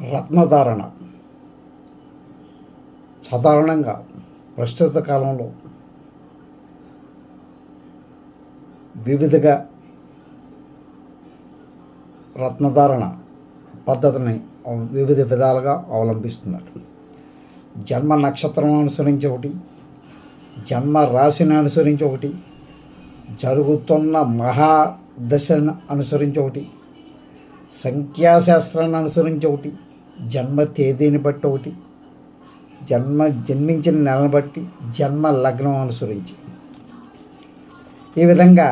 రత్నధారణ సాధారణంగా ప్రస్తుత కాలంలో వివిధగా రత్నధారణ పద్ధతిని వివిధ విధాలుగా అవలంబిస్తున్నారు. జన్మ నక్షత్రం అనుసరించి ఒకటి, జన్మ రాశిని అనుసరించి ఒకటి, జరుగుతున్న మహాదశను అనుసరించి ఒకటి, సంఖ్యాశాస్త్రాన్ని అనుసరించి ఒకటి, జన్మ తేదీని బట్టి ఒకటి, జన్మించిన నెలను బట్టి, జన్మ లగ్నం అనుసరించి ఈ విధంగా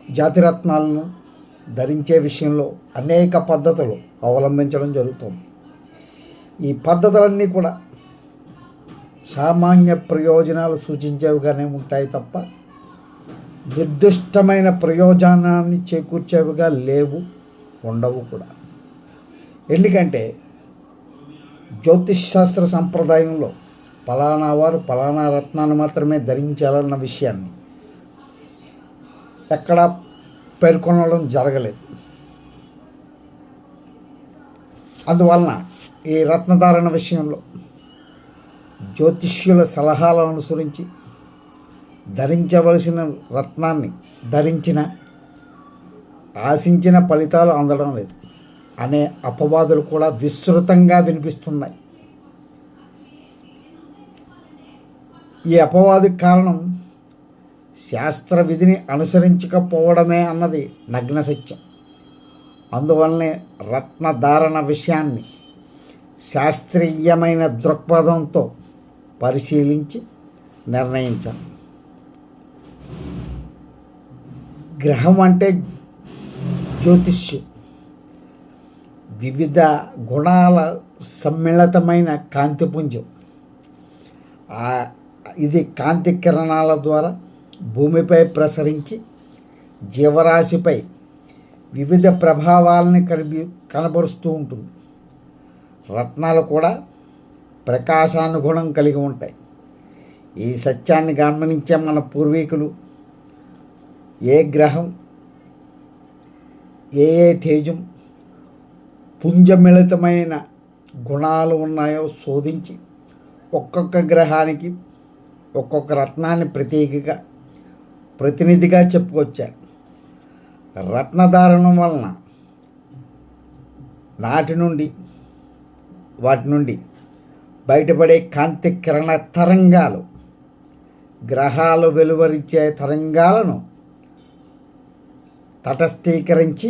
జాతిరత్నాలను ధరించే విషయంలో అనేక పద్ధతులు అవలంబించడం జరుగుతుంది. ఈ పద్ధతులన్నీ కూడా సామాన్య ప్రయోజనాలు సూచించేవిగానే ఉంటాయి తప్ప నిర్దిష్టమైన ప్రయోజనాన్ని చేకూర్చేవిగా లేవు, ఉండవు కూడా. ఎందుకంటే జ్యోతిష్ శాస్త్ర సంప్రదాయంలో ఫలానా వారు ఫలానా రత్నాన్ని మాత్రమే ధరించాలన్న విషయాన్ని ఎక్కడా పేర్కొనడం జరగలేదు. అందువలన ఈ రత్నధారణ విషయంలో జ్యోతిష్యుల సలహాలను అనుసరించి ధరించవలసిన రత్నాన్ని ధరించిన ఆశించిన ఫలితాలు అందడం లేదు అనే అపవాదులు కూడా విస్తృతంగా వినిపిస్తున్నాయి. ఈ అపవాదుకి కారణం శాస్త్ర విధిని అనుసరించకపోవడమే అన్నది నగ్న సత్యం. అందువల్లనే రత్నధారణ విషయాన్ని శాస్త్రీయమైన దృక్పథంతో పరిశీలించి నిర్ణయించాలి. గ్రహం అంటే జ్యోతిష్యం వివిధ గుణాల సమ్మిళితమైన కాంతిపుంజం. ఇది కాంతి కిరణాల ద్వారా భూమిపై ప్రసరించి జీవరాశిపై వివిధ ప్రభావాలని కనబరుస్తూ ఉంటుంది. రత్నాలు కూడా ప్రకాశానుగుణం కలిగి ఉంటాయి. ఈ సత్యాన్ని గమనించే మన పూర్వీకులు ఏ గ్రహం ఏ తేజం పుంజమిళితమైన గుణాలు ఉన్నాయో శోధించి ఒక్కొక్క గ్రహానికి ఒక్కొక్క రత్నాన్ని ప్రతినిధిగా చెప్పుకొచ్చారు. రత్నధారణం వలన వాటి నుండి బయటపడే కాంతి కిరణ తరంగాలు గ్రహాలు వెలువరించే తరంగాలను తటస్థీకరించి